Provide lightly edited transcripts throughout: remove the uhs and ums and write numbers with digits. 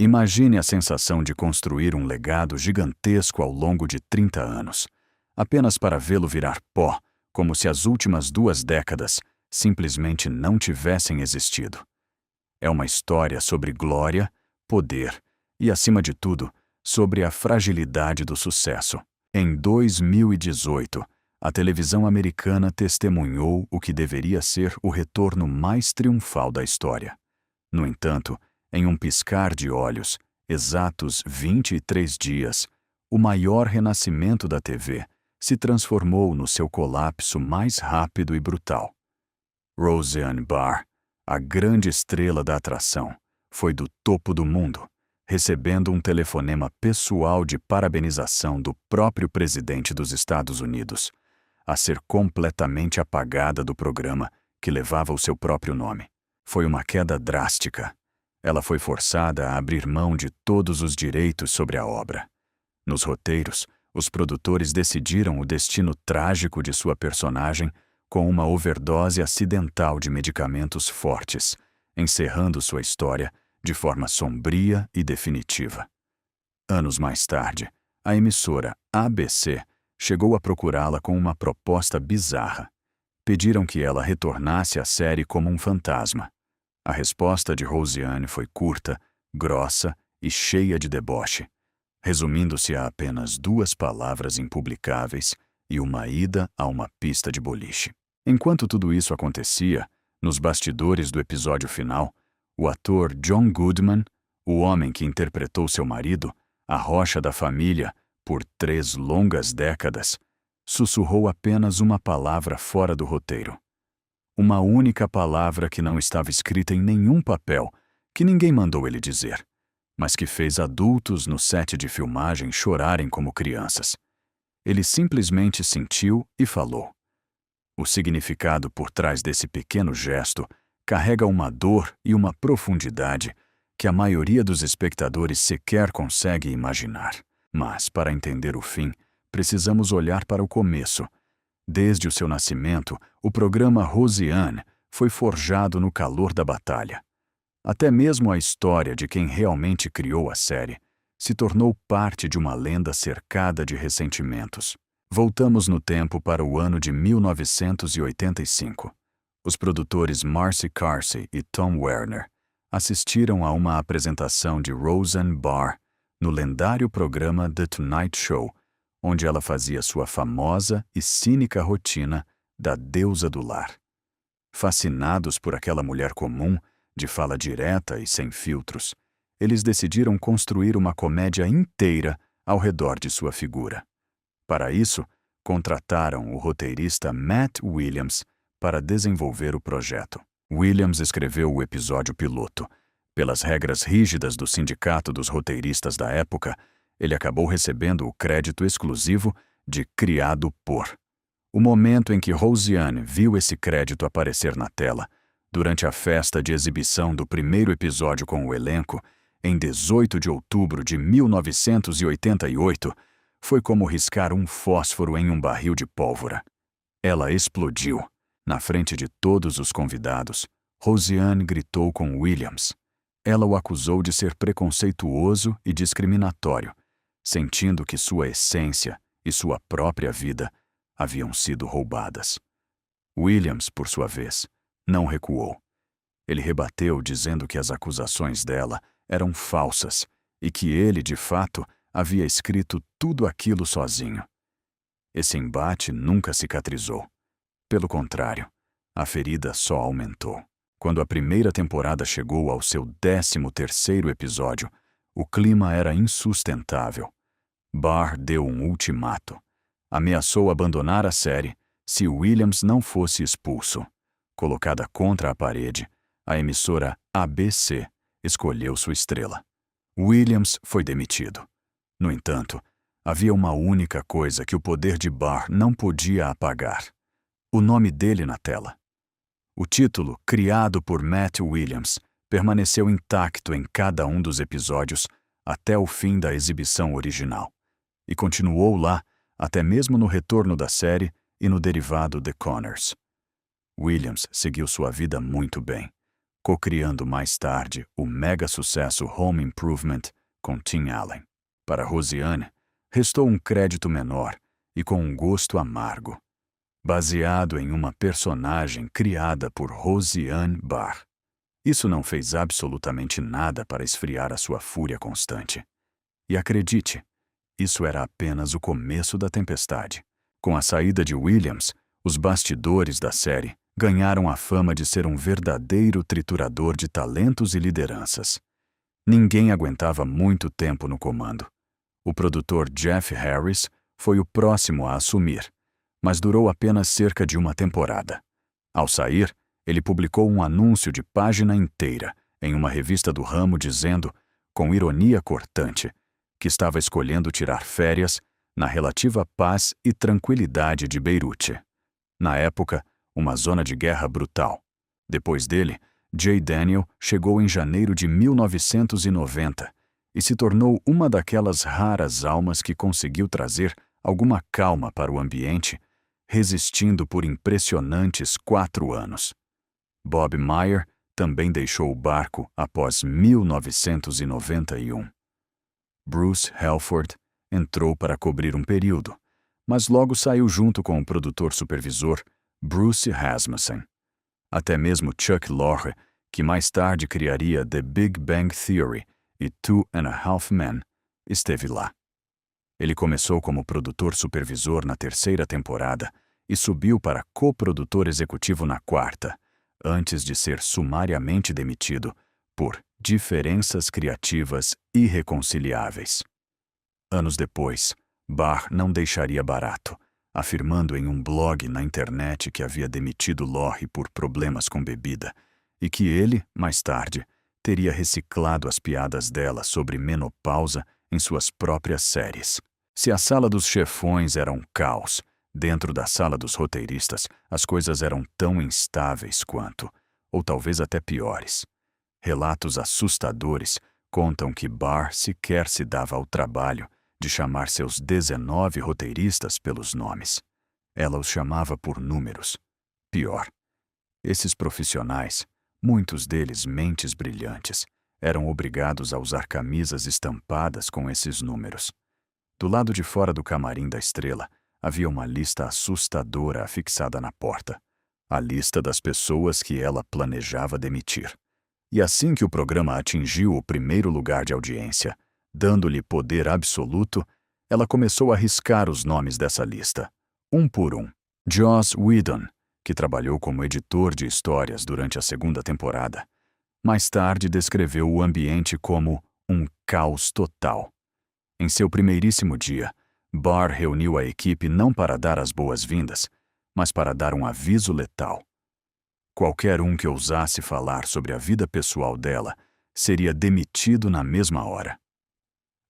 Imagine a sensação de construir um legado gigantesco ao longo de 30 anos, apenas para vê-lo virar pó, como se as últimas 2 décadas simplesmente não tivessem existido. É uma história sobre glória, poder e, acima de tudo, sobre a fragilidade do sucesso. Em 2018, a televisão americana testemunhou o que deveria ser o retorno mais triunfal da história. No entanto, em um piscar de olhos, exatos 23 dias, o maior renascimento da TV se transformou no seu colapso mais rápido e brutal. Roseanne Barr, a grande estrela da atração, foi do topo do mundo, recebendo um telefonema pessoal de parabenização do próprio presidente dos Estados Unidos, a ser completamente apagada do programa que levava o seu próprio nome. Foi uma queda drástica. Ela foi forçada a abrir mão de todos os direitos sobre a obra. Nos roteiros, os produtores decidiram o destino trágico de sua personagem com uma overdose acidental de medicamentos fortes, encerrando sua história de forma sombria e definitiva. Anos mais tarde, a emissora ABC chegou a procurá-la com uma proposta bizarra. Pediram que ela retornasse à série como um fantasma. A resposta de Roseanne foi curta, grossa e cheia de deboche, resumindo-se a apenas 2 palavras impublicáveis e uma ida a uma pista de boliche. Enquanto tudo isso acontecia, nos bastidores do episódio final, o ator John Goodman, o homem que interpretou seu marido, a rocha da família, por 3 longas décadas, sussurrou apenas uma palavra fora do roteiro. Uma única palavra que não estava escrita em nenhum papel, que ninguém mandou ele dizer, mas que fez adultos no set de filmagem chorarem como crianças. Ele simplesmente sentiu e falou. O significado por trás desse pequeno gesto carrega uma dor e uma profundidade que a maioria dos espectadores sequer consegue imaginar. Mas, para entender o fim, precisamos olhar para o começo. Desde o seu nascimento, o programa Roseanne foi forjado no calor da batalha. Até mesmo a história de quem realmente criou a série se tornou parte de uma lenda cercada de ressentimentos. Voltamos no tempo para o ano de 1985. Os produtores Marcy Carsey e Tom Werner assistiram a uma apresentação de Roseanne Barr no lendário programa The Tonight Show, onde ela fazia sua famosa e cínica rotina da deusa do lar. Fascinados por aquela mulher comum, de fala direta e sem filtros, eles decidiram construir uma comédia inteira ao redor de sua figura. Para isso, contrataram o roteirista Matt Williams para desenvolver o projeto. Williams escreveu o episódio piloto. Pelas regras rígidas do Sindicato dos Roteiristas da época, ele acabou recebendo o crédito exclusivo de criado por. O momento em que Roseanne viu esse crédito aparecer na tela, durante a festa de exibição do primeiro episódio com o elenco, em 18 de outubro de 1988, foi como riscar um fósforo em um barril de pólvora. Ela explodiu. Na frente de todos os convidados, Roseanne gritou com Williams. Ela o acusou de ser preconceituoso e discriminatório, sentindo que sua essência e sua própria vida haviam sido roubadas. Williams, por sua vez, não recuou. Ele rebateu dizendo que as acusações dela eram falsas e que ele, de fato, havia escrito tudo aquilo sozinho. Esse embate nunca cicatrizou. Pelo contrário, a ferida só aumentou. Quando a primeira temporada chegou ao seu 13º episódio, o clima era insustentável. Barr deu um ultimato. Ameaçou abandonar a série se Williams não fosse expulso. Colocada contra a parede, a emissora ABC escolheu sua estrela. Williams foi demitido. No entanto, havia uma única coisa que o poder de Barr não podia apagar: o nome dele na tela. O título, criado por Matt Williams, permaneceu intacto em cada um dos episódios até o fim da exibição original, e continuou lá até mesmo no retorno da série e no derivado The Conners. Williams seguiu sua vida muito bem. co-criando mais tarde o mega sucesso Home Improvement com Tim Allen. Para Rosiane, restou um crédito menor e com um gosto amargo, baseado em uma personagem criada por Rosiane Barr. Isso não fez absolutamente nada para esfriar a sua fúria constante. E acredite, isso era apenas o começo da tempestade. Com a saída de Williams, os bastidores da série ganharam a fama de ser um verdadeiro triturador de talentos e lideranças. Ninguém aguentava muito tempo no comando. O produtor Jeff Harris foi o próximo a assumir, mas durou apenas cerca de uma temporada. Ao sair, ele publicou um anúncio de página inteira em uma revista do ramo dizendo, com ironia cortante, que estava escolhendo tirar férias na relativa paz e tranquilidade de Beirute. Na época, uma zona de guerra brutal. Depois dele, Jay Daniel chegou em janeiro de 1990 e se tornou uma daquelas raras almas que conseguiu trazer alguma calma para o ambiente, resistindo por impressionantes 4 anos. Bob Meyer também deixou o barco após 1991. Bruce Helford entrou para cobrir um período, mas logo saiu junto com o produtor supervisor Bruce Rasmussen. Até mesmo Chuck Lorre, que mais tarde criaria The Big Bang Theory e 2.5 Men, esteve lá. Ele começou como produtor supervisor na 3ª temporada e subiu para coprodutor executivo na 4ª, antes de ser sumariamente demitido por diferenças criativas irreconciliáveis. Anos depois, Barr não deixaria barato, afirmando em um blog na internet que havia demitido Lorre por problemas com bebida e que ele, mais tarde, teria reciclado as piadas dela sobre menopausa em suas próprias séries. Se a sala dos chefões era um caos, dentro da sala dos roteiristas as coisas eram tão instáveis quanto, ou talvez até piores. Relatos assustadores contam que Barr sequer se dava ao trabalho de chamar seus 19 roteiristas pelos nomes. Ela os chamava por números. Pior, esses profissionais, muitos deles mentes brilhantes, eram obrigados a usar camisas estampadas com esses números. Do lado de fora do camarim da estrela, havia uma lista assustadora afixada na porta. A lista das pessoas que ela planejava demitir. E assim que o programa atingiu o 1º lugar de audiência, dando-lhe poder absoluto, ela começou a riscar os nomes dessa lista, um por um. Joss Whedon, que trabalhou como editor de histórias durante a 2ª temporada, mais tarde descreveu o ambiente como um caos total. Em seu primeiríssimo dia, Barr reuniu a equipe não para dar as boas-vindas, mas para dar um aviso letal. Qualquer um que ousasse falar sobre a vida pessoal dela seria demitido na mesma hora.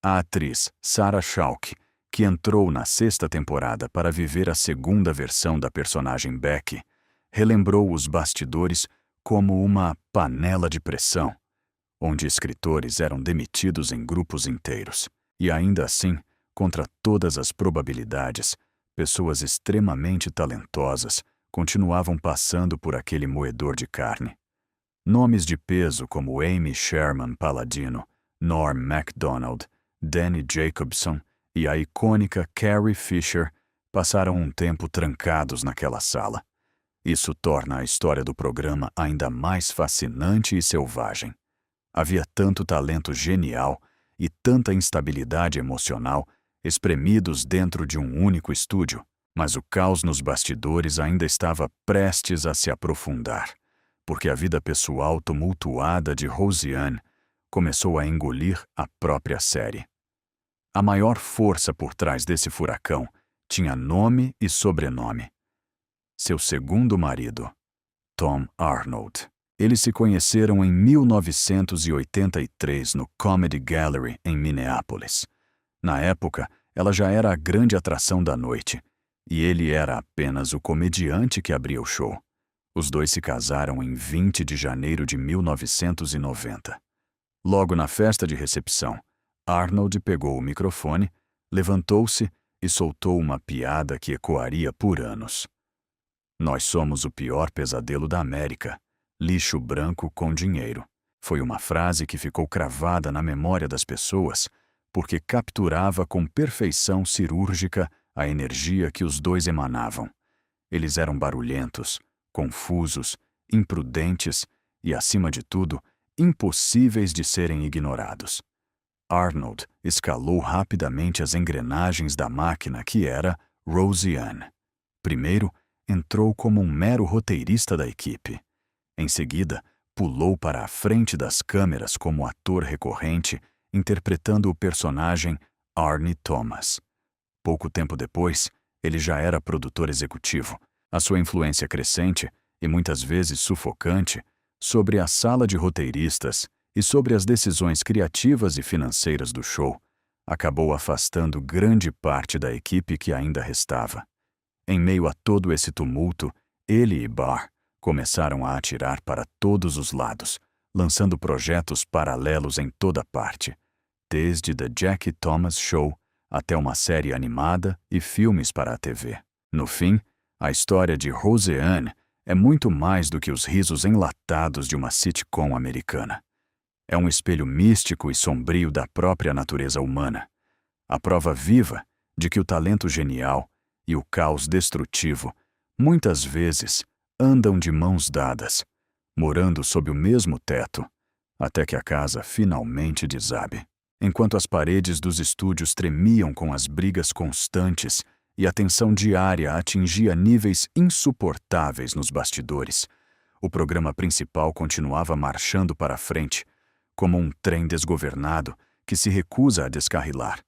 A atriz Sarah Chalke, que entrou na 6ª temporada para viver a 2ª versão da personagem Becky, relembrou os bastidores como uma panela de pressão, onde escritores eram demitidos em grupos inteiros. E ainda assim, contra todas as probabilidades, pessoas extremamente talentosas continuavam passando por aquele moedor de carne. Nomes de peso como Amy Sherman Palladino, Norm Macdonald, Danny Jacobson e a icônica Carrie Fisher passaram um tempo trancados naquela sala. Isso torna a história do programa ainda mais fascinante e selvagem. Havia tanto talento genial e tanta instabilidade emocional espremidos dentro de um único estúdio, mas o caos nos bastidores ainda estava prestes a se aprofundar, porque a vida pessoal tumultuada de Rosiane começou a engolir a própria série. A maior força por trás desse furacão tinha nome e sobrenome. Seu segundo marido, Tom Arnold. Eles se conheceram em 1983 no Comedy Gallery, em Minneapolis. Na época, ela já era a grande atração da noite, e ele era apenas o comediante que abria o show. Os dois se casaram em 20 de janeiro de 1990. Logo na festa de recepção, Arnold pegou o microfone, levantou-se e soltou uma piada que ecoaria por anos. "Nós somos o pior pesadelo da América. lixo branco com dinheiro. Foi uma frase que ficou cravada na memória das pessoas porque capturava com perfeição cirúrgica a energia que os dois emanavam. Eles eram barulhentos, confusos, imprudentes e, acima de tudo, impossíveis de serem ignorados. Arnold escalou rapidamente as engrenagens da máquina que era Roseanne. Primeiro, entrou como um mero roteirista da equipe. Em seguida, pulou para a frente das câmeras como ator recorrente, interpretando o personagem Arnie Thomas. Pouco tempo depois, ele já era produtor executivo. A sua influência crescente, e muitas vezes sufocante, sobre a sala de roteiristas e sobre as decisões criativas e financeiras do show, acabou afastando grande parte da equipe que ainda restava. Em meio a todo esse tumulto, ele e Barr começaram a atirar para todos os lados, lançando projetos paralelos em toda parte, desde The Jack Thomas Show até uma série animada e filmes para a TV. No fim, a história de Roseanne é muito mais do que os risos enlatados de uma sitcom americana. É um espelho místico e sombrio da própria natureza humana, a prova viva de que o talento genial e o caos destrutivo muitas vezes andam de mãos dadas, morando sob o mesmo teto, até que a casa finalmente desabe. Enquanto as paredes dos estúdios tremiam com as brigas constantes e a tensão diária atingia níveis insuportáveis nos bastidores, o programa principal continuava marchando para a frente, como um trem desgovernado que se recusa a descarrilar.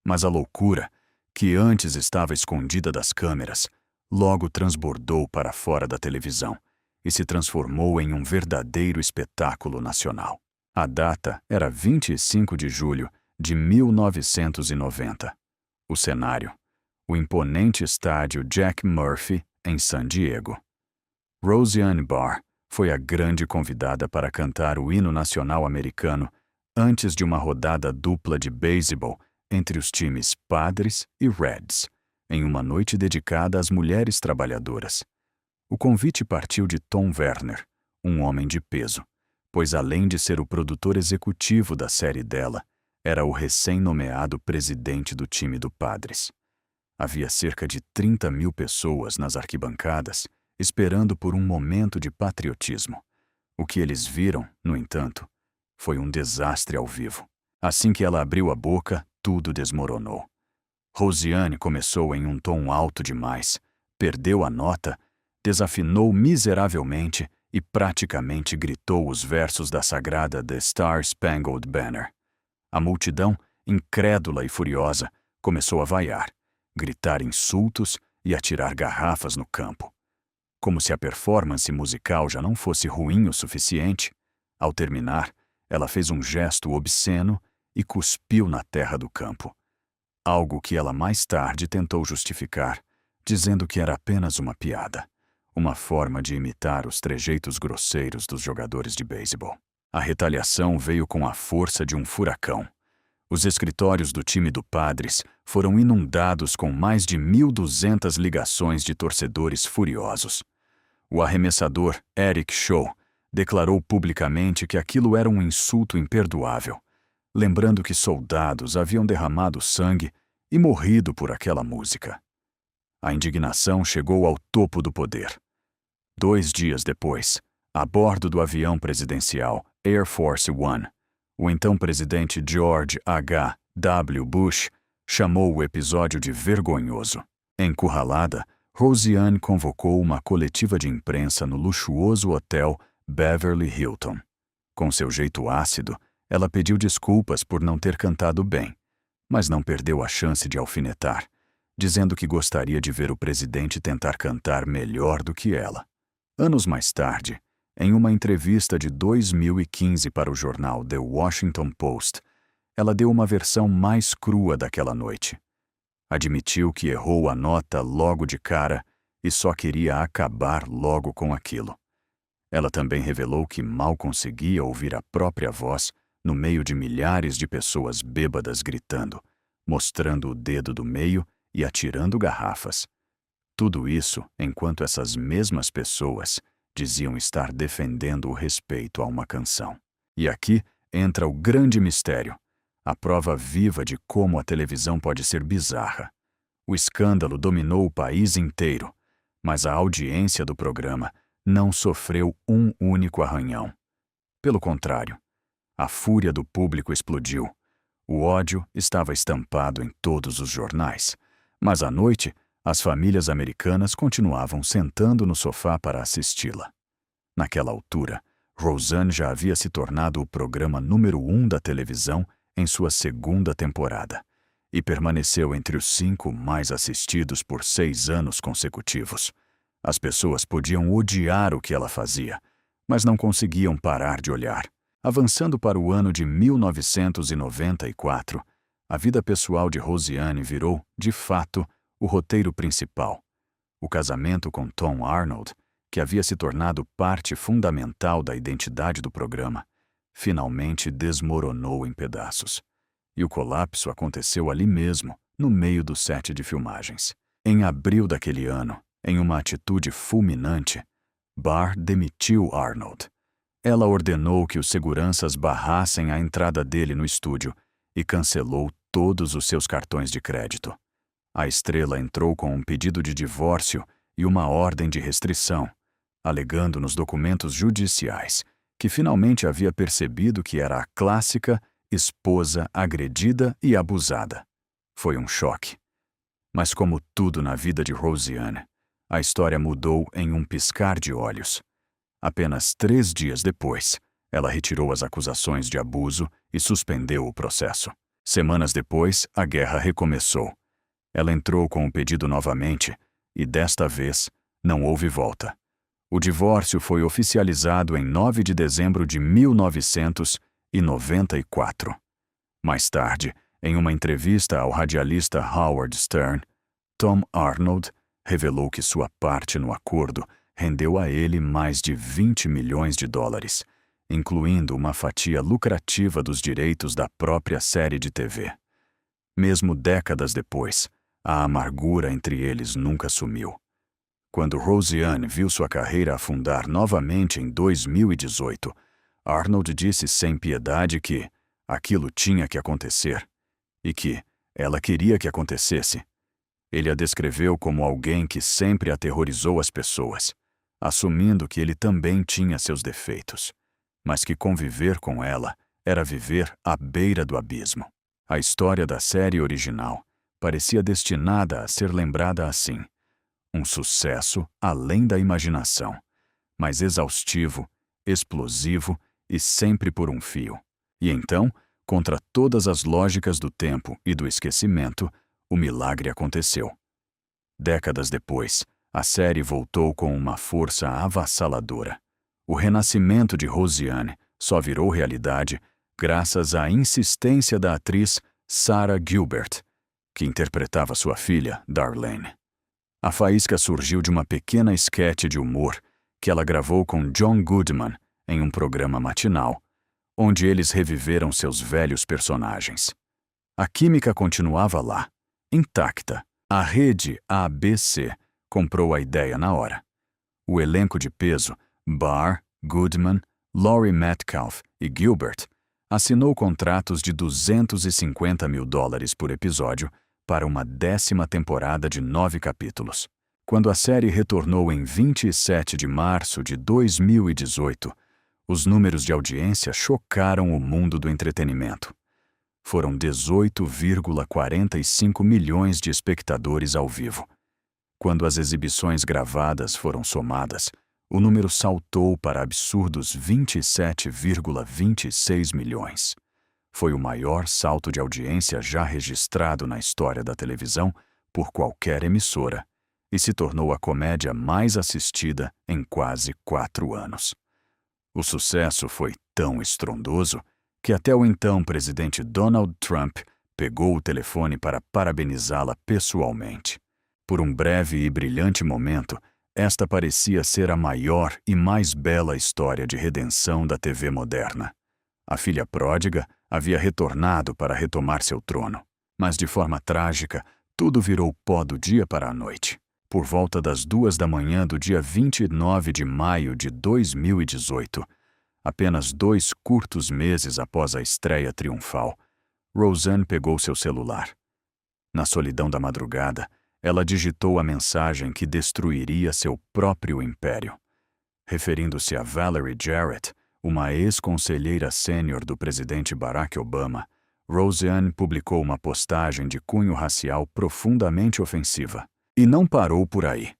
Mas a loucura, que antes estava escondida das câmeras, logo transbordou para fora da televisão e se transformou em um verdadeiro espetáculo nacional. A data era 25 de julho de 1990. O cenário: o imponente estádio Jack Murphy, em San Diego. Roseanne Barr foi a grande convidada para cantar o hino nacional americano antes de uma rodada dupla de beisebol entre os times Padres e Reds, em uma noite dedicada às mulheres trabalhadoras. O convite partiu de Tom Werner, um homem de peso, pois além de ser o produtor executivo da série dela, era o recém-nomeado presidente do time do Padres. Havia cerca de 30.000 pessoas nas arquibancadas, esperando por um momento de patriotismo. O que eles viram, no entanto, foi um desastre ao vivo. Assim que ela abriu a boca, tudo desmoronou. Roseanne começou em um tom alto demais, perdeu a nota, desafinou miseravelmente e praticamente gritou os versos da sagrada The Star-Spangled Banner. A multidão, incrédula e furiosa, começou a vaiar, gritar insultos e atirar garrafas no campo. Como se a performance musical já não fosse ruim o suficiente, ao terminar, ela fez um gesto obsceno e cuspiu na terra do campo. Algo que ela mais tarde tentou justificar, dizendo que era apenas uma piada, uma forma de imitar os trejeitos grosseiros dos jogadores de beisebol. A retaliação veio com a força de um furacão. Os escritórios do time do Padres foram inundados com mais de 1.200 ligações de torcedores furiosos. O arremessador Eric Shaw declarou publicamente que aquilo era um insulto imperdoável, lembrando que soldados haviam derramado sangue e morrido por aquela música. A indignação chegou ao topo do poder. 2 dias depois, a bordo do avião presidencial Air Force One, o então presidente George H. W. Bush chamou o episódio de vergonhoso. Encurralada, Roseanne convocou uma coletiva de imprensa no luxuoso hotel Beverly Hilton. Com seu jeito ácido, ela pediu desculpas por não ter cantado bem, mas não perdeu a chance de alfinetar, dizendo que gostaria de ver o presidente tentar cantar melhor do que ela. Anos mais tarde, em uma entrevista de 2015 para o jornal The Washington Post, ela deu uma versão mais crua daquela noite. Admitiu que errou a nota logo de cara e só queria acabar logo com aquilo. Ela também revelou que mal conseguia ouvir a própria voz no meio de milhares de pessoas bêbadas gritando, mostrando o dedo do meio e atirando garrafas. Tudo isso enquanto essas mesmas pessoas diziam estar defendendo o respeito a uma canção. E aqui entra o grande mistério, a prova viva de como a televisão pode ser bizarra. O escândalo dominou o país inteiro, mas a audiência do programa não sofreu um único arranhão. Pelo contrário, a fúria do público explodiu. O ódio estava estampado em todos os jornais, mas à noite, as famílias americanas continuavam sentando no sofá para assisti-la. Naquela altura, Roseanne já havia se tornado o programa número 1 da televisão em sua segunda temporada e permaneceu entre os 5 mais assistidos por 6 anos consecutivos. As pessoas podiam odiar o que ela fazia, mas não conseguiam parar de olhar. Avançando para o ano de 1994, a vida pessoal de Roseanne virou, de fato, o roteiro principal. O casamento com Tom Arnold, que havia se tornado parte fundamental da identidade do programa, finalmente desmoronou em pedaços. E o colapso aconteceu ali mesmo, no meio do set de filmagens. Em abril daquele ano, em uma atitude fulminante, Barr demitiu Arnold. Ela ordenou que os seguranças barrassem a entrada dele no estúdio e cancelou todos os seus cartões de crédito. A estrela entrou com um pedido de divórcio e uma ordem de restrição, alegando nos documentos judiciais que finalmente havia percebido que era a clássica esposa agredida e abusada. Foi um choque. Mas como tudo na vida de Roseanne, a história mudou em um piscar de olhos. Apenas 3 dias depois, ela retirou as acusações de abuso e suspendeu o processo. Semanas depois, a guerra recomeçou. Ela entrou com o pedido novamente e, desta vez, não houve volta. O divórcio foi oficializado em 9 de dezembro de 1994. Mais tarde, em uma entrevista ao radialista Howard Stern, Tom Arnold revelou que sua parte no acordo rendeu a ele mais de $20 milhões, incluindo uma fatia lucrativa dos direitos da própria série de TV. Mesmo décadas depois, a amargura entre eles nunca sumiu. Quando Roseanne viu sua carreira afundar novamente em 2018, Arnold disse sem piedade que aquilo tinha que acontecer e que ela queria que acontecesse. Ele a descreveu como alguém que sempre aterrorizou as pessoas, assumindo que ele também tinha seus defeitos, mas que conviver com ela era viver à beira do abismo. A história da série original parecia destinada a ser lembrada assim: um sucesso além da imaginação, mas exaustivo, explosivo e sempre por um fio. E então, contra todas as lógicas do tempo e do esquecimento, o milagre aconteceu. Décadas depois, a série voltou com uma força avassaladora. O renascimento de Roseanne só virou realidade graças à insistência da atriz Sarah Gilbert, que interpretava sua filha, Darlene. A faísca surgiu de uma pequena esquete de humor que ela gravou com John Goodman em um programa matinal, onde eles reviveram seus velhos personagens. A química continuava lá, intacta. A rede ABC comprou a ideia na hora. O elenco de peso, Barr, Goodman, Laurie Metcalf e Gilbert, assinou contratos de $250 mil por episódio para uma 10ª temporada de 9 capítulos. Quando a série retornou em 27 de março de 2018, os números de audiência chocaram o mundo do entretenimento. Foram 18,45 milhões de espectadores ao vivo. Quando as exibições gravadas foram somadas, o número saltou para absurdos 27,26 milhões. Foi o maior salto de audiência já registrado na história da televisão por qualquer emissora e se tornou a comédia mais assistida em quase 4 anos. O sucesso foi tão estrondoso que até o então presidente Donald Trump pegou o telefone para parabenizá-la pessoalmente. Por um breve e brilhante momento, esta parecia ser a maior e mais bela história de redenção da TV moderna. A filha pródiga havia retornado para retomar seu trono, mas de forma trágica, tudo virou pó do dia para a noite. por volta das 2 da manhã do dia 29 de maio de 2018, apenas 2 curtos meses após a estreia triunfal, Roseanne pegou seu celular. Na solidão da madrugada, ela digitou a mensagem que destruiria seu próprio império. Referindo-se a Valerie Jarrett, uma ex-conselheira sênior do presidente Barack Obama, Roseanne publicou uma postagem de cunho racial profundamente ofensiva. E não parou por aí.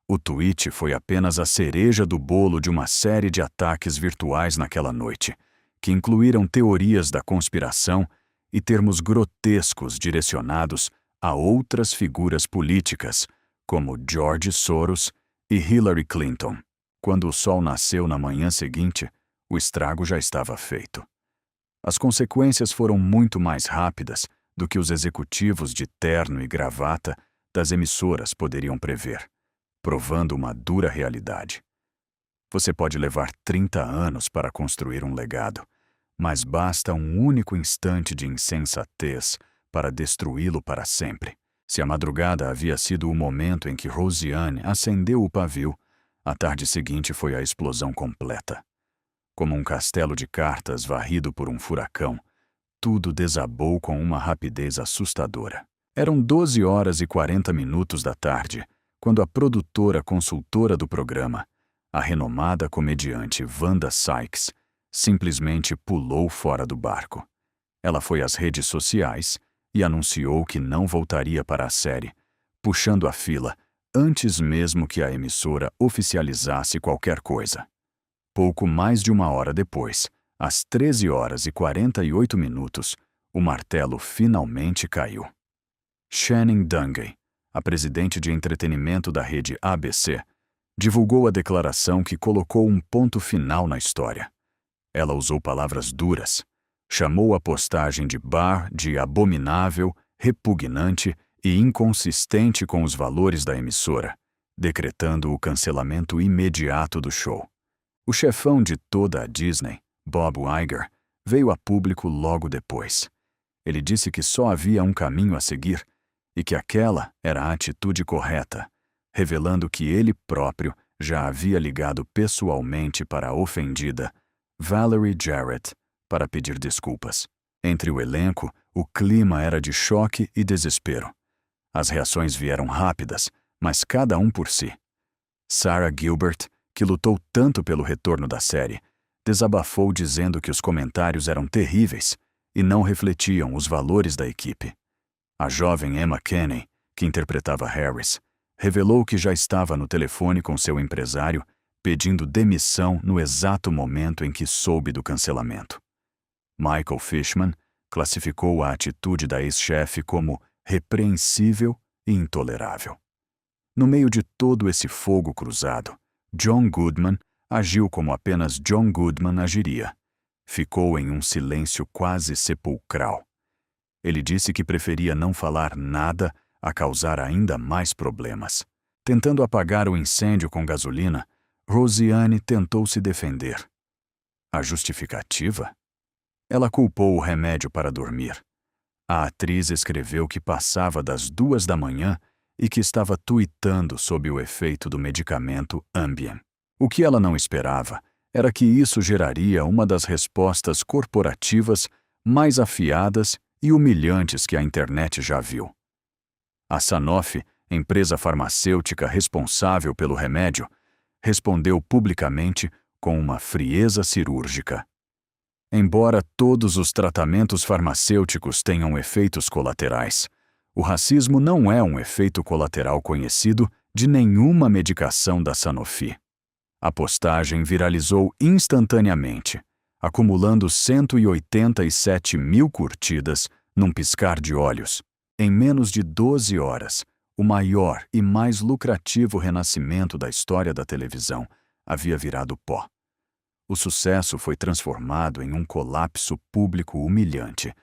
O tweet foi apenas a cereja do bolo de uma série de ataques virtuais naquela noite, que incluíram teorias da conspiração e termos grotescos direcionados a outras figuras políticas, como George Soros e Hillary Clinton. Quando o sol nasceu na manhã seguinte, o estrago já estava feito. As consequências foram muito mais rápidas do que os executivos de terno e gravata das emissoras poderiam prever, provando uma dura realidade. Você pode levar 30 anos para construir um legado, mas basta um único instante de insensatez para destruí-lo para sempre. Se a madrugada havia sido o momento em que Roseanne acendeu o pavio, a tarde seguinte foi a explosão completa. Como um castelo de cartas varrido por um furacão, tudo desabou com uma rapidez assustadora. Eram 12 horas e 40 minutos da tarde, quando a produtora consultora do programa, a renomada comediante Wanda Sykes, simplesmente pulou fora do barco. Ela foi às redes sociais e anunciou que não voltaria para a série, puxando a fila antes mesmo que a emissora oficializasse qualquer coisa. Pouco mais de uma hora depois, às 13 horas e 48 minutos, o martelo finalmente caiu. Channing Dungey, a presidente de entretenimento da rede ABC, divulgou a declaração que colocou um ponto final na história. Ela usou palavras duras, chamou a postagem de Barr de abominável, repugnante e inconsistente com os valores da emissora, decretando o cancelamento imediato do show. O chefão de toda a Disney, Bob Iger, veio a público logo depois. Ele disse que só havia um caminho a seguir e que aquela era a atitude correta, revelando que ele próprio já havia ligado pessoalmente para a ofendida Valerie Jarrett para pedir desculpas. Entre o elenco, o clima era de choque e desespero. As reações vieram rápidas, mas cada um por si. Sarah Gilbert, que lutou tanto pelo retorno da série, desabafou dizendo que os comentários eram terríveis e não refletiam os valores da equipe. A jovem Emma Kenney, que interpretava Harris, revelou que já estava no telefone com seu empresário pedindo demissão no exato momento em que soube do cancelamento. Michael Fishman classificou a atitude da ex-chefe como repreensível e intolerável. No meio de todo esse fogo cruzado, John Goodman agiu como apenas John Goodman agiria. Ficou em um silêncio quase sepulcral. Ele disse que preferia não falar nada a causar ainda mais problemas. Tentando apagar o incêndio com gasolina, Roseanne tentou se defender. A justificativa? Ela culpou o remédio para dormir. A atriz escreveu que passava das 2 da manhã e que estava tuitando sob o efeito do medicamento Ambien. O que ela não esperava era que isso geraria uma das respostas corporativas mais afiadas e humilhantes que a internet já viu. A Sanofi, empresa farmacêutica responsável pelo remédio, respondeu publicamente com uma frieza cirúrgica. Embora todos os tratamentos farmacêuticos tenham efeitos colaterais, o racismo não é um efeito colateral conhecido de nenhuma medicação da Sanofi. A postagem viralizou instantaneamente, acumulando 187 mil curtidas num piscar de olhos. Em menos de 12 horas, o maior e mais lucrativo renascimento da história da televisão havia virado pó. O sucesso foi transformado em um colapso público humilhante,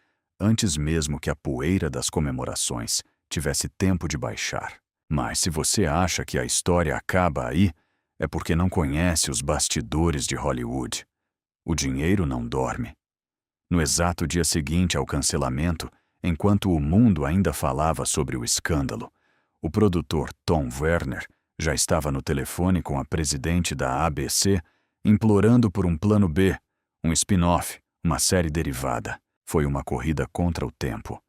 antes mesmo que a poeira das comemorações tivesse tempo de baixar. Mas se você acha que a história acaba aí, é porque não conhece os bastidores de Hollywood. O dinheiro não dorme. No exato dia seguinte ao cancelamento, enquanto o mundo ainda falava sobre o escândalo, o produtor Tom Werner já estava no telefone com a presidente da ABC, implorando por um plano B, um spin-off, uma série derivada. Foi uma corrida contra o tempo.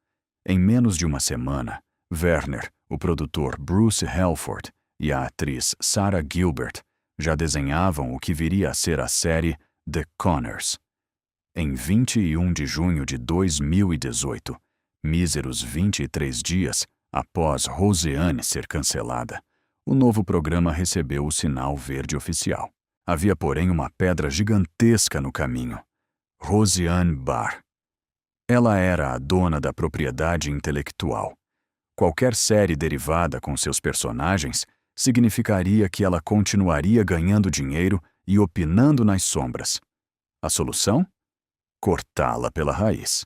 Em menos de uma semana, Werner, o produtor Bruce Helford e a atriz Sarah Gilbert já desenhavam o que viria a ser a série The Conners. Em 21 de junho de 2018, míseros 23 dias após Roseanne ser cancelada, o novo programa recebeu o sinal verde oficial. Havia, porém, uma pedra gigantesca no caminho: Roseanne Barr. Ela era a dona da propriedade intelectual. Qualquer série derivada com seus personagens significaria que ela continuaria ganhando dinheiro e opinando nas sombras. A solução? Cortá-la pela raiz.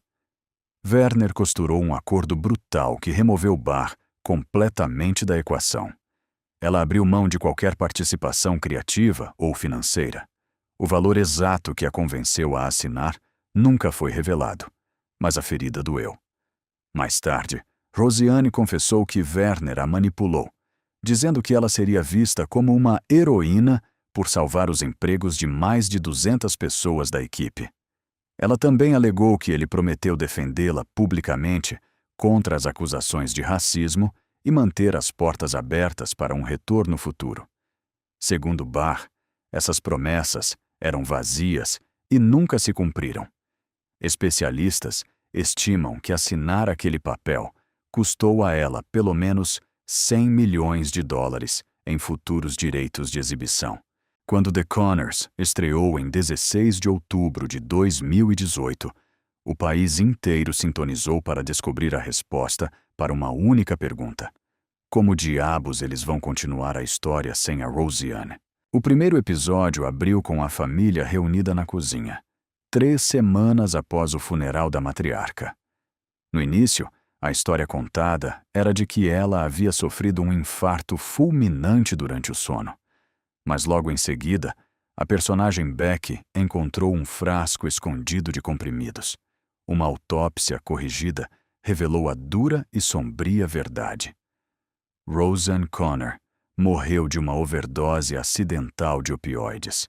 Werner costurou um acordo brutal que removeu Barr completamente da equação. Ela abriu mão de qualquer participação criativa ou financeira. O valor exato que a convenceu a assinar nunca foi revelado, mas a ferida doeu. Mais tarde, Roseanne confessou que Werner a manipulou, dizendo que ela seria vista como uma heroína por salvar os empregos de mais de 200 pessoas da equipe. Ela também alegou que ele prometeu defendê-la publicamente contra as acusações de racismo e manter as portas abertas para um retorno futuro. Segundo Barr, essas promessas eram vazias e nunca se cumpriram. Especialistas estimam que assinar aquele papel custou a ela pelo menos 100 milhões de dólares em futuros direitos de exibição. Quando The Conners estreou em 16 de outubro de 2018, o país inteiro sintonizou para descobrir a resposta para uma única pergunta: como diabos eles vão continuar a história sem a Roseanne? O primeiro episódio abriu com a família reunida na cozinha, 3 semanas após o funeral da matriarca. No início, a história contada era de que ela havia sofrido um infarto fulminante durante o sono. Mas logo em seguida, a personagem Becky encontrou um frasco escondido de comprimidos. Uma autópsia corrigida revelou a dura e sombria verdade. Roseanne Conner morreu de uma overdose acidental de opioides.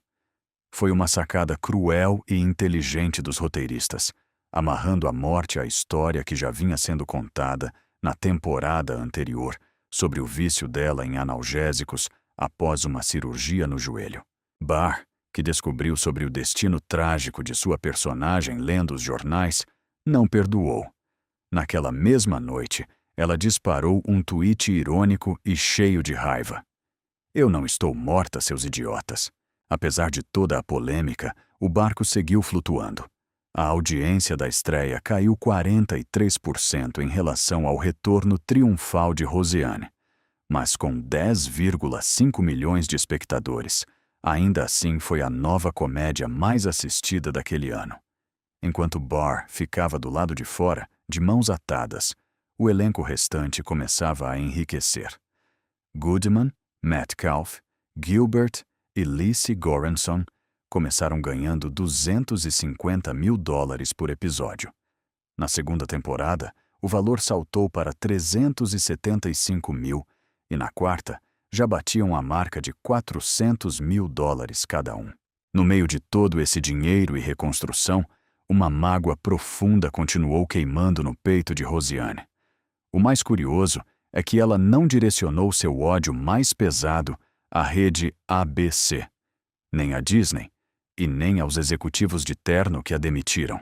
Foi uma sacada cruel e inteligente dos roteiristas, amarrando a morte à história que já vinha sendo contada na temporada anterior sobre o vício dela em analgésicos após uma cirurgia no joelho. Barr, que descobriu sobre o destino trágico de sua personagem lendo os jornais, não perdoou. Naquela mesma noite, ela disparou um tweet irônico e cheio de raiva. Eu não estou morta, seus idiotas. Apesar de toda a polêmica, o barco seguiu flutuando. A audiência da estreia caiu 43% em relação ao retorno triunfal de Roseanne. Mas com 10,5 milhões de espectadores, ainda assim foi a nova comédia mais assistida daquele ano. Enquanto Barr ficava do lado de fora, de mãos atadas, o elenco restante começava a enriquecer. Goodman, Metcalf, Gilbert e Lizzie Goranson começaram ganhando $250 mil por episódio. Na segunda temporada, o valor saltou para $375 mil e na quarta já batiam a marca de $400 mil cada um. No meio de todo esse dinheiro e reconstrução, uma mágoa profunda continuou queimando no peito de Roseanne. O mais curioso é que ela não direcionou seu ódio mais pesado à rede ABC, nem à Disney, e nem aos executivos de terno que a demitiram.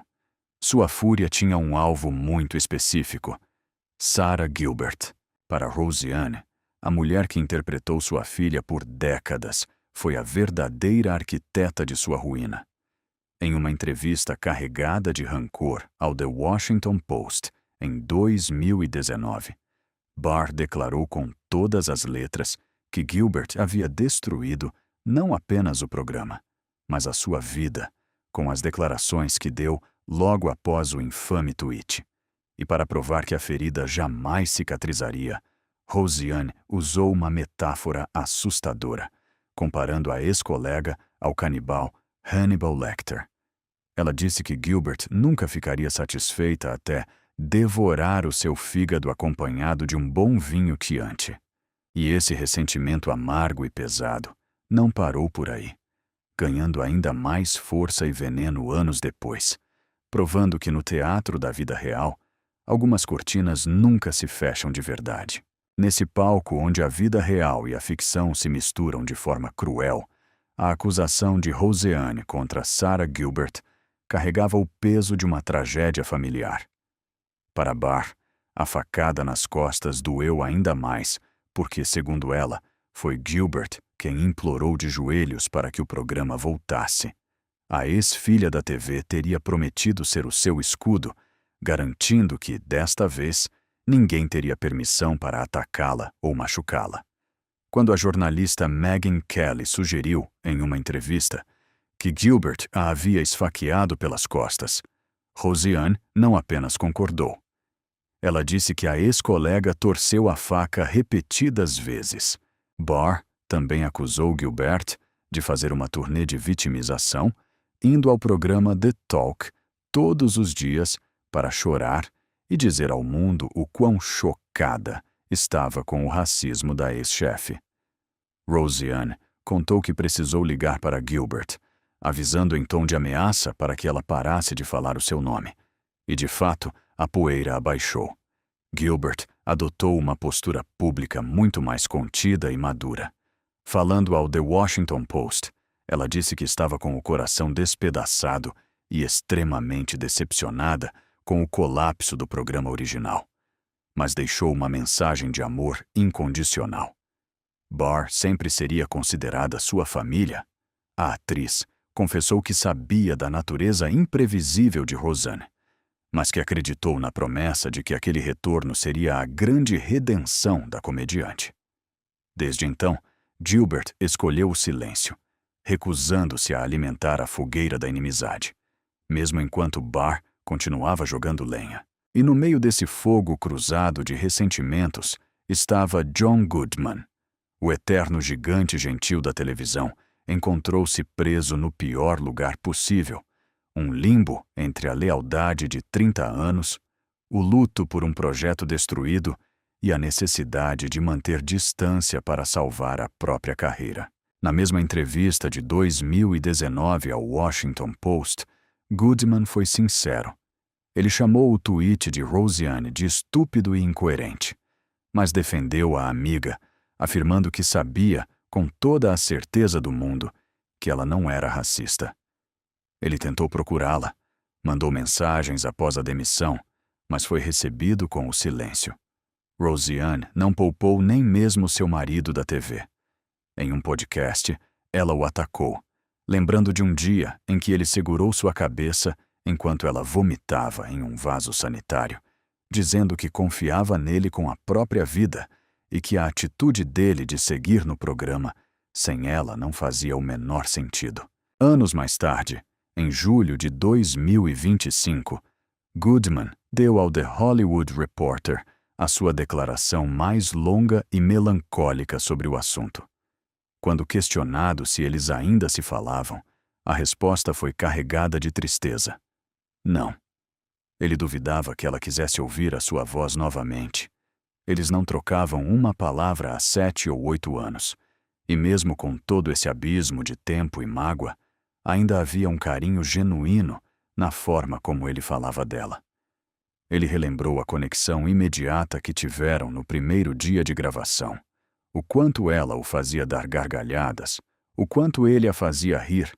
Sua fúria tinha um alvo muito específico: Sarah Gilbert. Para Roseanne, a mulher que interpretou sua filha por décadas foi a verdadeira arquiteta de sua ruína. Em uma entrevista carregada de rancor ao The Washington Post, em 2019, Barr declarou com todas as letras que Gilbert havia destruído não apenas o programa, mas a sua vida, com as declarações que deu logo após o infame tweet. E para provar que a ferida jamais cicatrizaria, Roseanne usou uma metáfora assustadora, comparando a ex-colega ao canibal Hannibal Lecter. Ela disse que Gilbert nunca ficaria satisfeita até devorar o seu fígado acompanhado de um bom vinho Chianti. E esse ressentimento amargo e pesado não parou por aí, ganhando ainda mais força e veneno anos depois, provando que no teatro da vida real, algumas cortinas nunca se fecham de verdade. Nesse palco onde a vida real e a ficção se misturam de forma cruel, a acusação de Roseanne contra Sarah Gilbert carregava o peso de uma tragédia familiar. Para Barr, a facada nas costas doeu ainda mais, porque, segundo ela, foi Gilbert quem implorou de joelhos para que o programa voltasse. A ex-filha da TV teria prometido ser o seu escudo, garantindo que, desta vez, ninguém teria permissão para atacá-la ou machucá-la. Quando a jornalista Megyn Kelly sugeriu, em uma entrevista, que Gilbert a havia esfaqueado pelas costas, Roseanne não apenas concordou. Ela disse que a ex-colega torceu a faca repetidas vezes. Barr também acusou Gilbert de fazer uma turnê de vitimização, indo ao programa The Talk todos os dias para chorar e dizer ao mundo o quão chocada estava com o racismo da ex-chefe. Roseanne contou que precisou ligar para Gilbert, avisando em tom de ameaça para que ela parasse de falar o seu nome. E, de fato, a poeira abaixou. Gilbert adotou uma postura pública muito mais contida e madura. Falando ao The Washington Post, ela disse que estava com o coração despedaçado e extremamente decepcionada com o colapso do programa original, mas deixou uma mensagem de amor incondicional. Barr sempre seria considerada sua família. A atriz confessou que sabia da natureza imprevisível de Roseanne, mas que acreditou na promessa de que aquele retorno seria a grande redenção da comediante. Desde então, Gilbert escolheu o silêncio, recusando-se a alimentar a fogueira da inimizade, mesmo enquanto Barr continuava jogando lenha. E no meio desse fogo cruzado de ressentimentos estava John Goodman. O eterno gigante gentil da televisão encontrou-se preso no pior lugar possível, um limbo entre a lealdade de 30 anos, o luto por um projeto destruído e a necessidade de manter distância para salvar a própria carreira. Na mesma entrevista de 2019 ao Washington Post, Goodman foi sincero. Ele chamou o tweet de Roseanne de estúpido e incoerente, mas defendeu a amiga, afirmando que sabia, com toda a certeza do mundo, que ela não era racista. Ele tentou procurá-la, mandou mensagens após a demissão, mas foi recebido com o silêncio. Roseanne não poupou nem mesmo seu marido da TV. Em um podcast, ela o atacou, lembrando de um dia em que ele segurou sua cabeça enquanto ela vomitava em um vaso sanitário, dizendo que confiava nele com a própria vida e que a atitude dele de seguir no programa sem ela não fazia o menor sentido. Anos mais tarde, em julho de 2025, Goodman deu ao The Hollywood Reporter a sua declaração mais longa e melancólica sobre o assunto. Quando questionado se eles ainda se falavam, a resposta foi carregada de tristeza. Não. Ele duvidava que ela quisesse ouvir a sua voz novamente. Eles não trocavam uma palavra há 7 ou 8 anos, e mesmo com todo esse abismo de tempo e mágoa, ainda havia um carinho genuíno na forma como ele falava dela. Ele relembrou a conexão imediata que tiveram no primeiro dia de gravação, o quanto ela o fazia dar gargalhadas, o quanto ele a fazia rir,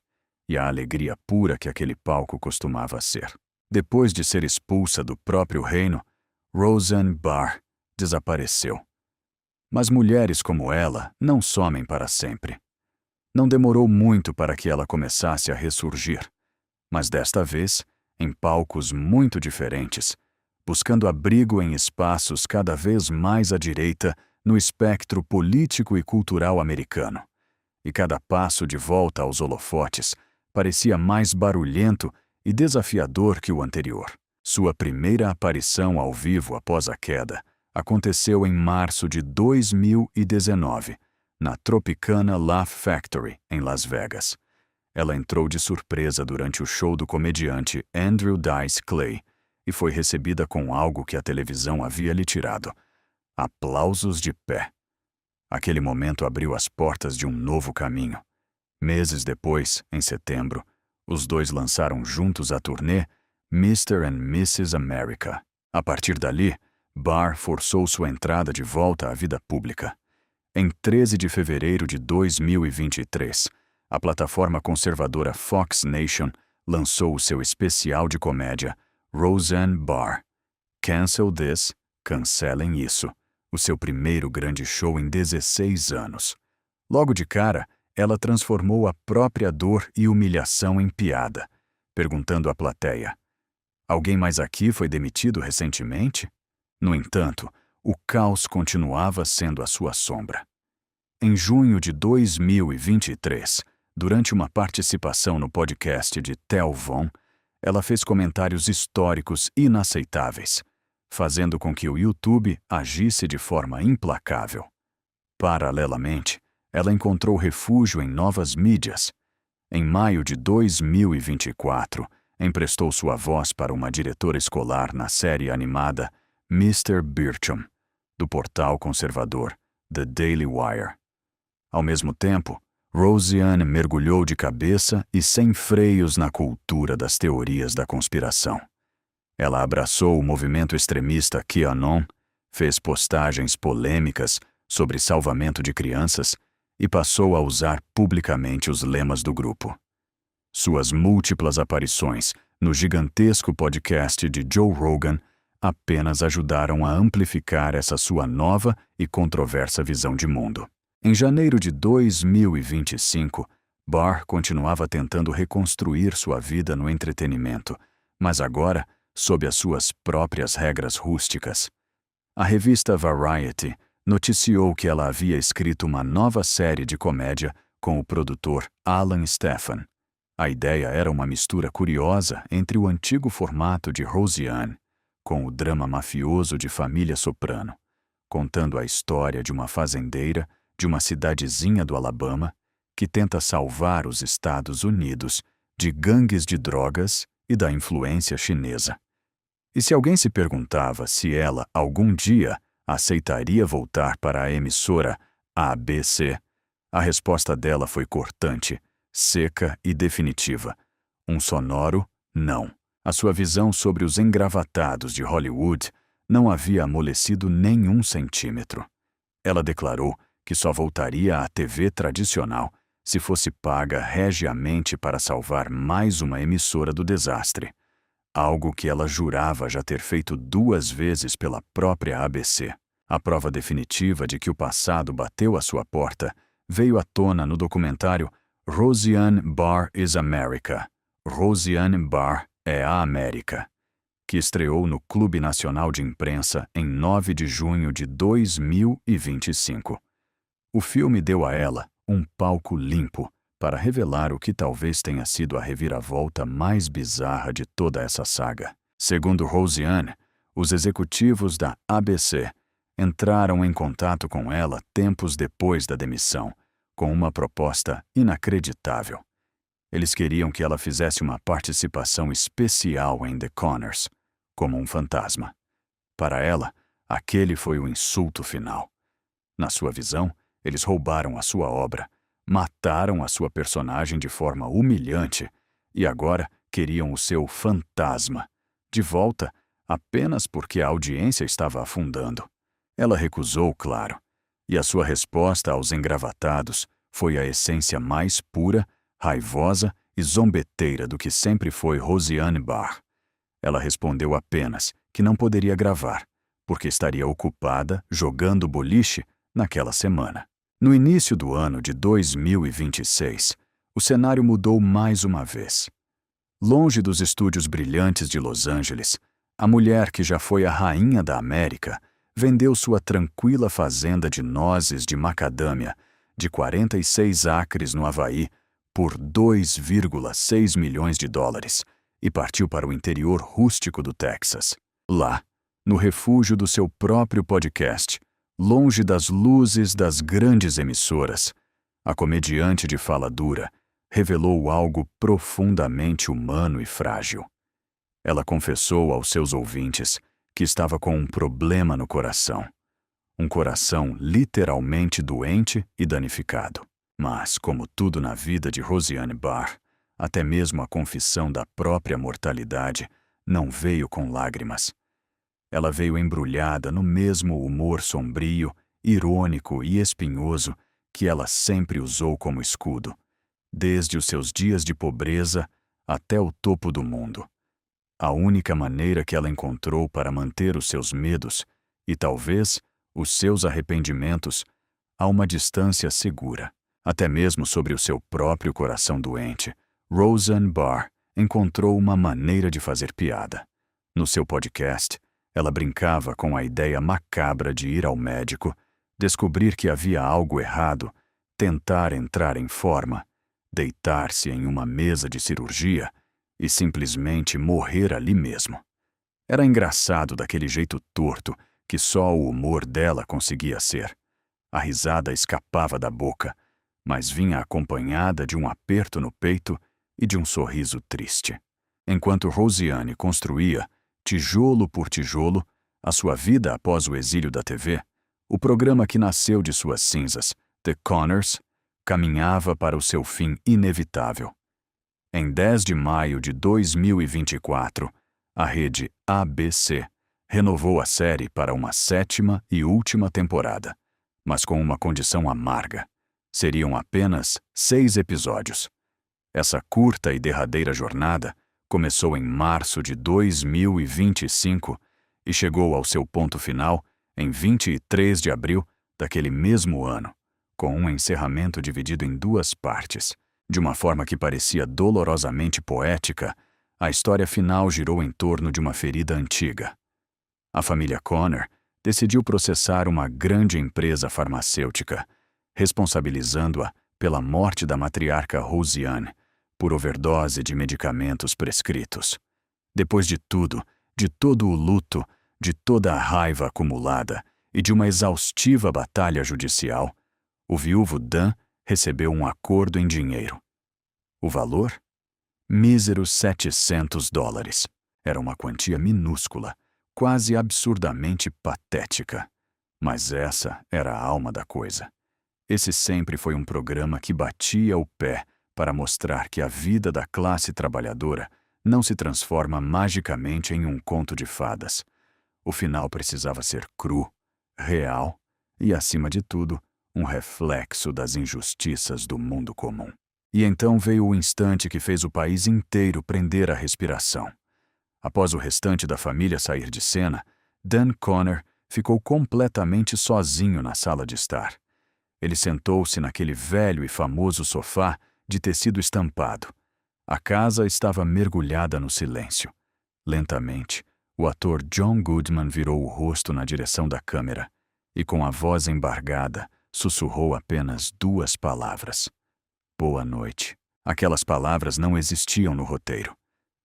e a alegria pura que aquele palco costumava ser. Depois de ser expulsa do próprio reino, Roseanne Barr desapareceu. Mas mulheres como ela não somem para sempre. Não demorou muito para que ela começasse a ressurgir, mas desta vez, em palcos muito diferentes, buscando abrigo em espaços cada vez mais à direita no espectro político e cultural americano. E cada passo de volta aos holofotes parecia mais barulhento e desafiador que o anterior. Sua primeira aparição ao vivo após a queda aconteceu em março de 2019, na Tropicana Laugh Factory, em Las Vegas. Ela entrou de surpresa durante o show do comediante Andrew Dice Clay e foi recebida com algo que a televisão havia lhe tirado: aplausos de pé. Aquele momento abriu as portas de um novo caminho. Meses depois, em setembro, os dois lançaram juntos a turnê Mr. and Mrs. America. A partir dali, Barr forçou sua entrada de volta à vida pública. Em 13 de fevereiro de 2023, a plataforma conservadora Fox Nation lançou o seu especial de comédia Roseanne Barr. Cancel This, Cancelem Isso, o seu primeiro grande show em 16 anos. Logo de cara, ela transformou a própria dor e humilhação em piada, perguntando à plateia: alguém mais aqui foi demitido recentemente? No entanto, o caos continuava sendo a sua sombra. Em junho de 2023, durante uma participação no podcast de Tel Von, ela fez comentários históricos inaceitáveis, fazendo com que o YouTube agisse de forma implacável. Paralelamente, ela encontrou refúgio em novas mídias. Em maio de 2024, emprestou sua voz para uma diretora escolar na série animada Mr. Bircham, do portal conservador The Daily Wire. Ao mesmo tempo, Roseanne mergulhou de cabeça e sem freios na cultura das teorias da conspiração. Ela abraçou o movimento extremista QAnon, fez postagens polêmicas sobre salvamento de crianças e passou a usar publicamente os lemas do grupo. Suas múltiplas aparições no gigantesco podcast de Joe Rogan apenas ajudaram a amplificar essa sua nova e controversa visão de mundo. Em janeiro de 2025, Barr continuava tentando reconstruir sua vida no entretenimento, mas agora sob as suas próprias regras rústicas. A revista Variety noticiou que ela havia escrito uma nova série de comédia com o produtor Alan Stephan. A ideia era uma mistura curiosa entre o antigo formato de Roseanne com o drama mafioso de família soprano, contando a história de uma fazendeira de uma cidadezinha do Alabama que tenta salvar os Estados Unidos de gangues de drogas e da influência chinesa. E se alguém se perguntava se ela, algum dia, aceitaria voltar para a emissora ABC, a resposta dela foi cortante, seca e definitiva. Um sonoro não. A sua visão sobre os engravatados de Hollywood não havia amolecido nenhum centímetro. Ela declarou que só voltaria à TV tradicional se fosse paga regiamente para salvar mais uma emissora do desastre, algo que ela jurava já ter feito 2 vezes pela própria ABC. A prova definitiva de que o passado bateu à sua porta veio à tona no documentário Roseanne Barr is America. Roseanne Barr é a América, que estreou no Clube Nacional de Imprensa em 9 de junho de 2025. O filme deu a ela um palco limpo para revelar o que talvez tenha sido a reviravolta mais bizarra de toda essa saga. Segundo Roseanne, os executivos da ABC entraram em contato com ela tempos depois da demissão, com uma proposta inacreditável. Eles queriam que ela fizesse uma participação especial em The Conners, como um fantasma. Para ela, aquele foi o insulto final. Na sua visão, eles roubaram a sua obra, mataram a sua personagem de forma humilhante e agora queriam o seu fantasma de volta apenas porque a audiência estava afundando. Ela recusou, claro, e a sua resposta aos engravatados foi a essência mais pura, raivosa e zombeteira do que sempre foi Roseanne Barr. Ela respondeu apenas que não poderia gravar, porque estaria ocupada jogando boliche naquela semana. No início do ano de 2026, o cenário mudou mais uma vez. Longe dos estúdios brilhantes de Los Angeles, a mulher que já foi a rainha da América vendeu sua tranquila fazenda de nozes de macadâmia de 46 acres no Havaí por 2,6 milhões de dólares e partiu para o interior rústico do Texas. Lá, no refúgio do seu próprio podcast, longe das luzes das grandes emissoras, a comediante de fala dura revelou algo profundamente humano e frágil. Ela confessou aos seus ouvintes que estava com um problema no coração. Um coração literalmente doente e danificado. Mas, como tudo na vida de Rosianne Barr, até mesmo a confissão da própria mortalidade não veio com lágrimas. Ela veio embrulhada no mesmo humor sombrio, irônico e espinhoso que ela sempre usou como escudo, desde os seus dias de pobreza até o topo do mundo. A única maneira que ela encontrou para manter os seus medos e, talvez, os seus arrependimentos a uma distância segura. Até mesmo sobre o seu próprio coração doente, Roseanne Barr encontrou uma maneira de fazer piada. No seu podcast, ela brincava com a ideia macabra de ir ao médico, descobrir que havia algo errado, tentar entrar em forma, deitar-se em uma mesa de cirurgia e simplesmente morrer ali mesmo. Era engraçado daquele jeito torto que só o humor dela conseguia ser. A risada escapava da boca, mas vinha acompanhada de um aperto no peito e de um sorriso triste. Enquanto Rosianne construía, tijolo por tijolo, a sua vida após o exílio da TV, o programa que nasceu de suas cinzas, The Conners, caminhava para o seu fim inevitável. Em 10 de maio de 2024, a rede ABC renovou a série para uma 7ª e última temporada, mas com uma condição amarga. Seriam apenas 6 episódios. Essa curta e derradeira jornada começou em março de 2025 e chegou ao seu ponto final em 23 de abril daquele mesmo ano, com um encerramento dividido em 2 partes. De uma forma que parecia dolorosamente poética, a história final girou em torno de uma ferida antiga. A família Conner decidiu processar uma grande empresa farmacêutica, responsabilizando-a pela morte da matriarca Rosianne por overdose de medicamentos prescritos. Depois de tudo, de todo o luto, de toda a raiva acumulada e de uma exaustiva batalha judicial, o viúvo Dan recebeu um acordo em dinheiro. O valor? Míseros $700. Era uma quantia minúscula, quase absurdamente patética. Mas essa era a alma da coisa. Esse sempre foi um programa que batia o pé para mostrar que a vida da classe trabalhadora não se transforma magicamente em um conto de fadas. O final precisava ser cru, real e, acima de tudo, um reflexo das injustiças do mundo comum. E então veio o instante que fez o país inteiro prender a respiração. Após o restante da família sair de cena, Dan Conner ficou completamente sozinho na sala de estar. Ele sentou-se naquele velho e famoso sofá de tecido estampado. A casa estava mergulhada no silêncio. Lentamente, o ator John Goodman virou o rosto na direção da câmera e, com a voz embargada, sussurrou apenas 2 palavras. Boa noite. Aquelas palavras não existiam no roteiro.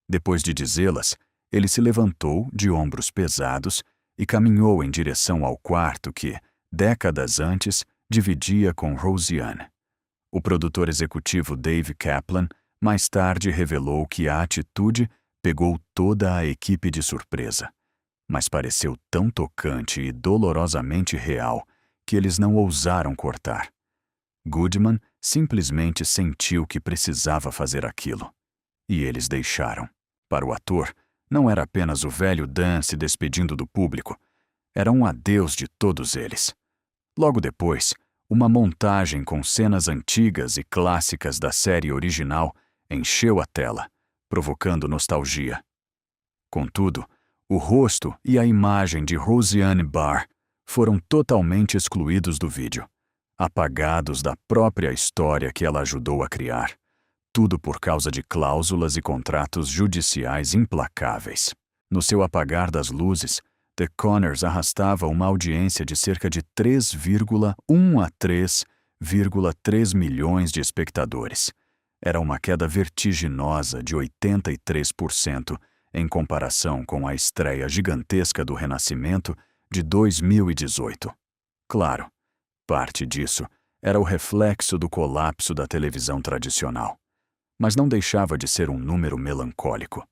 Depois de dizê-las, ele se levantou de ombros pesados e caminhou em direção ao quarto que, décadas antes, dividia com Rosianne. O produtor executivo Dave Kaplan mais tarde revelou que a atitude pegou toda a equipe de surpresa, mas pareceu tão tocante e dolorosamente real que eles não ousaram cortar. Goodman simplesmente sentiu que precisava fazer aquilo. E eles deixaram. Para o ator, não era apenas o velho Dan se despedindo do público, era um adeus de todos eles. Logo depois, uma montagem com cenas antigas e clássicas da série original encheu a tela, provocando nostalgia. Contudo, o rosto e a imagem de Rosianne Barr foram totalmente excluídos do vídeo, apagados da própria história que ela ajudou a criar. Tudo por causa de cláusulas e contratos judiciais implacáveis. No seu apagar das luzes, The Conners arrastava uma audiência de cerca de 3,1 a 3,3 milhões de espectadores. Era uma queda vertiginosa de 83% em comparação com a estreia gigantesca do Renascimento de 2018. Claro, parte disso era o reflexo do colapso da televisão tradicional, mas não deixava de ser um número melancólico.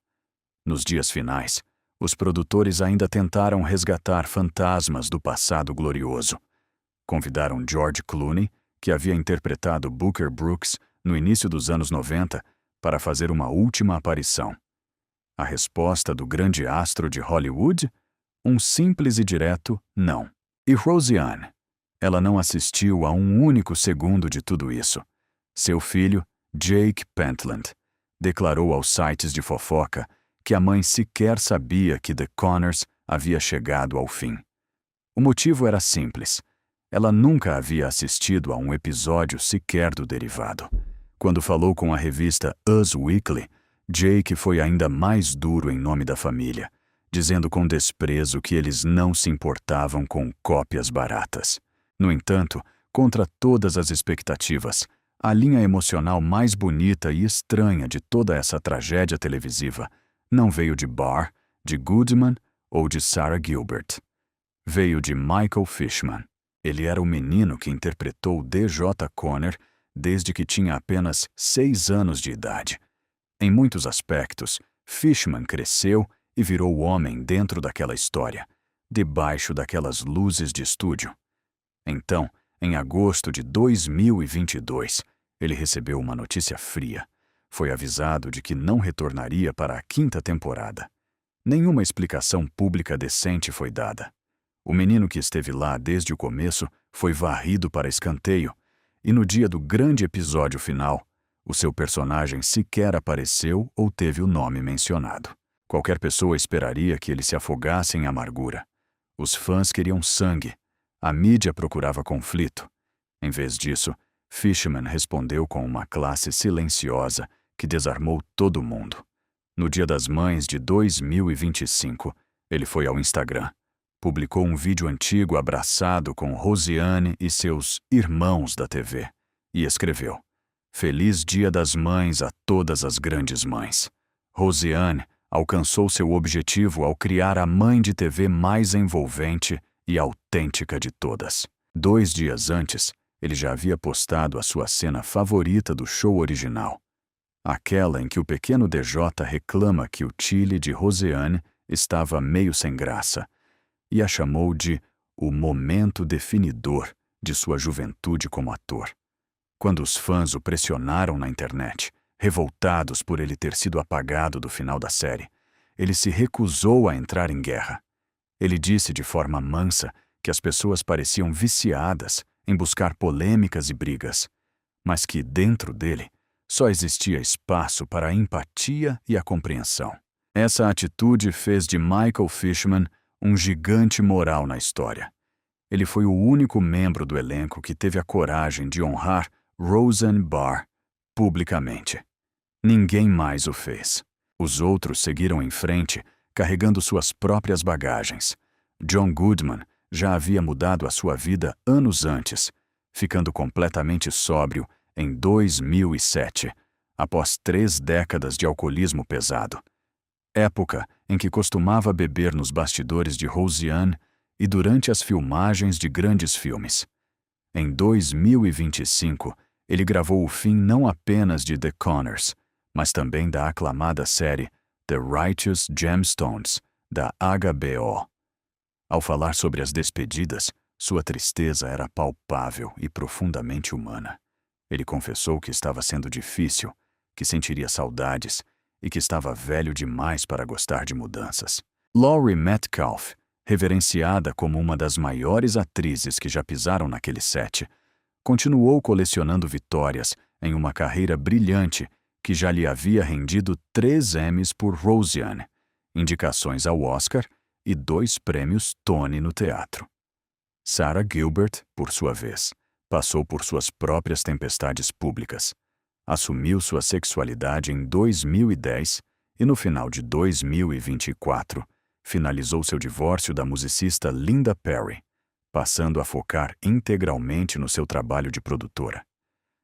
Nos dias finais, os produtores ainda tentaram resgatar fantasmas do passado glorioso. Convidaram George Clooney, que havia interpretado Booker Brooks no início dos anos 90, para fazer uma última aparição. A resposta do grande astro de Hollywood? Um simples e direto não. E Roseanne? Ela não assistiu a um único segundo de tudo isso. Seu filho, Jake Pentland, declarou aos sites de fofoca que a mãe sequer sabia que The Conners havia chegado ao fim. O motivo era simples. Ela nunca havia assistido a um episódio sequer do derivado. Quando falou com a revista Us Weekly, Jake foi ainda mais duro em nome da família, dizendo com desprezo que eles não se importavam com cópias baratas. No entanto, contra todas as expectativas, a linha emocional mais bonita e estranha de toda essa tragédia televisiva não veio de Barr, de Goodman ou de Sarah Gilbert. Veio de Michael Fishman. Ele era o menino que interpretou D.J. Conner desde que tinha apenas 6 anos de idade. Em muitos aspectos, Fishman cresceu e virou o homem dentro daquela história, debaixo daquelas luzes de estúdio. Então, em agosto de 2022, ele recebeu uma notícia fria. Foi avisado de que não retornaria para a 5ª temporada. Nenhuma explicação pública decente foi dada. O menino que esteve lá desde o começo foi varrido para escanteio, e no dia do grande episódio final, o seu personagem sequer apareceu ou teve o nome mencionado. Qualquer pessoa esperaria que ele se afogasse em amargura. Os fãs queriam sangue. A mídia procurava conflito. Em vez disso, Fishman respondeu com uma classe silenciosa que desarmou todo mundo. No Dia das Mães de 2025, ele foi ao Instagram. Publicou um vídeo antigo abraçado com Roseanne e seus irmãos da TV e escreveu: "Feliz Dia das Mães a todas as grandes mães. Roseanne alcançou seu objetivo ao criar a mãe de TV mais envolvente e autêntica de todas." 2 dias antes, ele já havia postado a sua cena favorita do show original, aquela em que o pequeno DJ reclama que o Chile de Roseanne estava meio sem graça, e a chamou de o momento definidor de sua juventude como ator. Quando os fãs o pressionaram na internet, revoltados por ele ter sido apagado do final da série, ele se recusou a entrar em guerra. Ele disse de forma mansa que as pessoas pareciam viciadas em buscar polêmicas e brigas, mas que, dentro dele, só existia espaço para a empatia e a compreensão. Essa atitude fez de Michael Fishman um gigante moral na história. Ele foi o único membro do elenco que teve a coragem de honrar Roseanne Barr publicamente. Ninguém mais o fez. Os outros seguiram em frente, carregando suas próprias bagagens. John Goodman já havia mudado a sua vida anos antes, ficando completamente sóbrio em 2007, após 3 décadas de alcoolismo pesado. Época em que costumava beber nos bastidores de Roseanne e durante as filmagens de grandes filmes. Em 2025, ele gravou o fim não apenas de The Conners, mas também da aclamada série The Righteous Gemstones, da HBO. Ao falar sobre as despedidas, sua tristeza era palpável e profundamente humana. Ele confessou que estava sendo difícil, que sentiria saudades e que estava velho demais para gostar de mudanças. Laurie Metcalf, reverenciada como uma das maiores atrizes que já pisaram naquele set, continuou colecionando vitórias em uma carreira brilhante que já lhe havia rendido 3 Emmys por Roseanne, indicações ao Oscar e 2 prêmios Tony no teatro. Sarah Gilbert, por sua vez, passou por suas próprias tempestades públicas. Assumiu sua sexualidade em 2010 e, no final de 2024, finalizou seu divórcio da musicista Linda Perry, passando a focar integralmente no seu trabalho de produtora.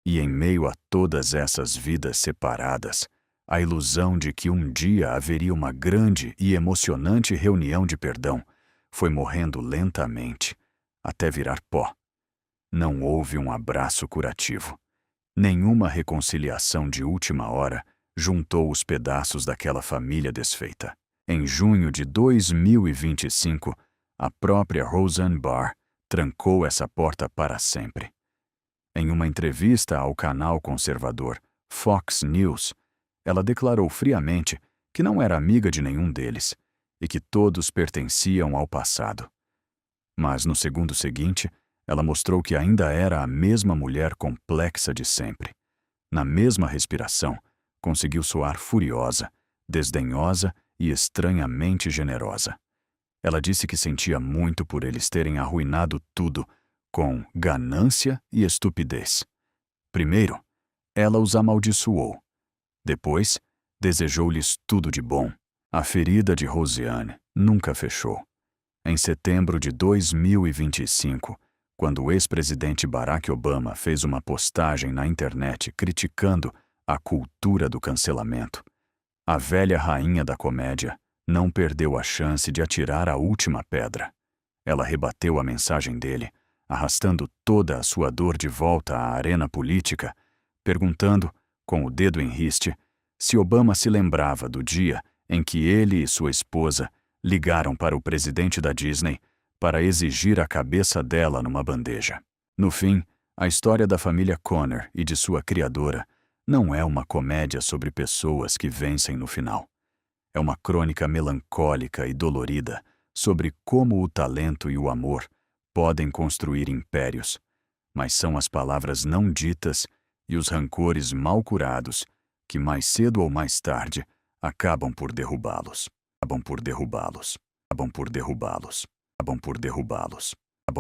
E em meio a todas essas vidas separadas, a ilusão de que um dia haveria uma grande e emocionante reunião de perdão foi morrendo lentamente, até virar pó. Não houve um abraço curativo. Nenhuma reconciliação de última hora juntou os pedaços daquela família desfeita. Em junho de 2025, a própria Roseanne Barr trancou essa porta para sempre. Em uma entrevista ao canal conservador Fox News, ela declarou friamente que não era amiga de nenhum deles e que todos pertenciam ao passado. Mas no segundo seguinte, ela mostrou que ainda era a mesma mulher complexa de sempre. Na mesma respiração, conseguiu soar furiosa, desdenhosa e estranhamente generosa. Ela disse que sentia muito por eles terem arruinado tudo com ganância e estupidez. Primeiro, ela os amaldiçoou. Depois, desejou-lhes tudo de bom. A ferida de Roseanne nunca fechou. Em setembro de 2025, quando o ex-presidente Barack Obama fez uma postagem na internet criticando a cultura do cancelamento, a velha rainha da comédia não perdeu a chance de atirar a última pedra. Ela rebateu a mensagem dele, arrastando toda a sua dor de volta à arena política, perguntando, com o dedo em riste, se Obama se lembrava do dia em que ele e sua esposa ligaram para o presidente da Disney para exigir a cabeça dela numa bandeja. No fim, a história da família Conner e de sua criadora não é uma comédia sobre pessoas que vencem no final. É uma crônica melancólica e dolorida sobre como o talento e o amor podem construir impérios, mas são as palavras não ditas e os rancores mal curados que mais cedo ou mais tarde acabam por derrubá-los. Acabam por derrubá-los. Acabam por derrubá-los. Acabam por derrubá-los.